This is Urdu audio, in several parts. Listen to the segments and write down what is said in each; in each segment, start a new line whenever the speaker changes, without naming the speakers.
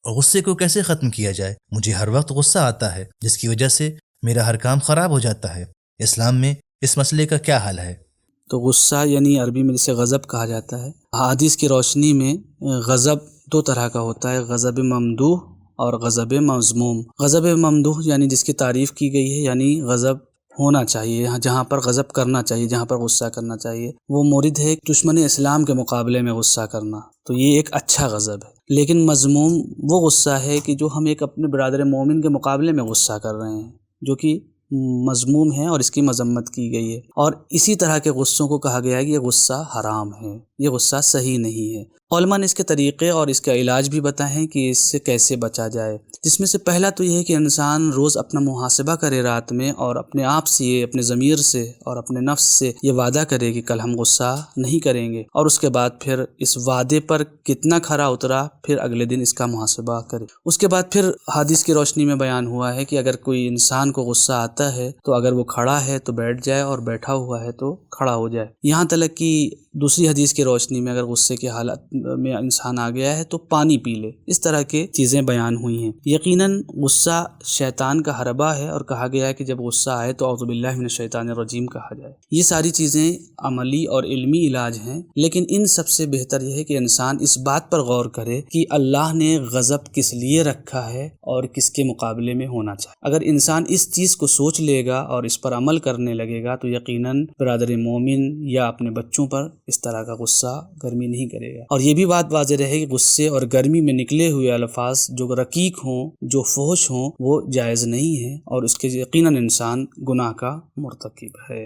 اور غصے کو کیسے ختم کیا جائے؟ مجھے ہر وقت غصہ آتا ہے جس کی وجہ سے میرا ہر کام خراب ہو جاتا ہے۔ اسلام میں اس مسئلے کا کیا حل ہے؟
تو غصہ یعنی عربی میں جسے غضب کہا جاتا ہے، حدیث کی روشنی میں غضب دو طرح کا ہوتا ہے، غضب ممدوح اور غضب مذموم۔ غضب ممدوح یعنی جس کی تعریف کی گئی ہے، یعنی غضب ہونا چاہیے، جہاں پر غضب کرنا چاہیے، جہاں پر غصہ کرنا چاہیے، وہ مورد ہے دشمن اسلام کے مقابلے میں غصہ کرنا، تو یہ ایک اچھا غضب ہے۔ لیکن مذموم وہ غصہ ہے کہ جو ہم ایک اپنے برادر مومن کے مقابلے میں غصہ کر رہے ہیں، جو کہ مذموم ہے اور اس کی مذمت کی گئی ہے۔ اور اسی طرح کے غصوں کو کہا گیا ہے کہ یہ غصہ حرام ہے، یہ غصہ صحیح نہیں ہے۔ علماء نے اس کے طریقے اور اس کا علاج بھی بتائے ہیں کہ اس سے کیسے بچا جائے، جس میں سے پہلا تو یہ ہے کہ انسان روز اپنا محاسبہ کرے رات میں، اور اپنے آپ سے، اپنے ضمیر سے اور اپنے نفس سے یہ وعدہ کرے کہ کل ہم غصہ نہیں کریں گے، اور اس کے بعد پھر اس وعدے پر کتنا کھرا اترا، پھر اگلے دن اس کا محاسبہ کرے۔ اس کے بعد پھر حدیث کی روشنی میں بیان ہوا ہے کہ اگر کوئی انسان کو غصہ آتا ہے تو اگر وہ کھڑا ہے تو بیٹھ جائے، اور بیٹھا ہوا ہے تو کھڑا ہو جائے۔ یہاں تک کہ دوسری حدیث کی روشنی میں اگر غصے کی حالت میں انسان آ گیا ہے تو پانی پی لے۔ اس طرح کے چیزیں بیان ہوئی ہیں۔ یقیناً غصہ شیطان کا حربہ ہے، اور کہا گیا ہے کہ جب غصہ آئے تو اعوذ باللہ من الشیطان الرجیم کہا جائے۔ یہ ساری چیزیں عملی اور علمی علاج ہیں، لیکن ان سب سے بہتر یہ ہے کہ انسان اس بات پر غور کرے کہ اللہ نے غضب کس لیے رکھا ہے اور کس کے مقابلے میں ہونا چاہیے۔ اگر انسان اس چیز کو سوچ لے گا اور اس پر عمل کرنے لگے گا تو یقیناً برادر مومن یا اپنے بچوں پر اس طرح کا غصہ گرمی نہیں کرے گا۔ اور یہ بھی بات واضح رہے کہ غصے اور گرمی میں نکلے ہوئے الفاظ جو رقیق ہوں، جو فحش ہوں، وہ جائز نہیں ہیں، اور اس کے یقیناً انسان گناہ کا مرتکب ہے۔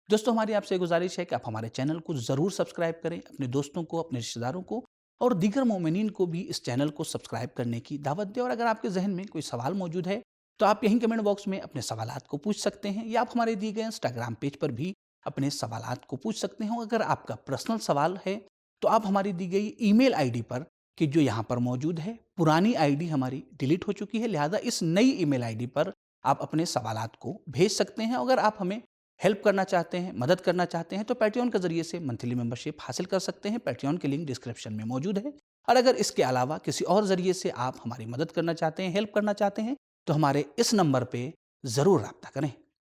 دوستو، ہماری آپ سے گزارش ہے کہ آپ ہمارے چینل کو ضرور سبسکرائب کریں، اپنے دوستوں کو، اپنے رشتہ داروں کو اور دیگر مومنین کو بھی اس چینل کو سبسکرائب کرنے کی دعوت دیں۔ اور اگر آپ کے ذہن میں کوئی سوال موجود ہے تو آپ یہیں کمنٹ باکس میں اپنے سوالات کو پوچھ سکتے ہیں، یا آپ ہمارے دیے گئے انسٹاگرام پیج پر بھی اپنے سوالات کو پوچھ سکتے ہیں۔ اگر آپ کا پرسنل سوال ہے تو آپ ہماری دی گئی ای میل آئی ڈی پر، کہ جو یہاں پر موجود ہے، پرانی آئی ڈی ہماری ڈیلیٹ ہو چکی ہے، لہذا اس نئی ای میل آئی ڈی پر آپ اپنے سوالات کو بھیج سکتے ہیں۔ اگر آپ ہمیں ہیلپ کرنا چاہتے ہیں، مدد کرنا چاہتے ہیں، تو پیٹریون کے ذریعے سے منتھلی ممبرشپ حاصل کر سکتے ہیں۔ پیٹریون کی لنک ڈسکرپشن میں موجود ہے۔ اور اگر اس کے علاوہ کسی اور ذریعے سے آپ ہماری مدد کرنا چاہتے ہیں، ہیلپ کرنا چاہتے ہیں، تو ہمارے اس نمبر پہ ضرور رابطہ کریں۔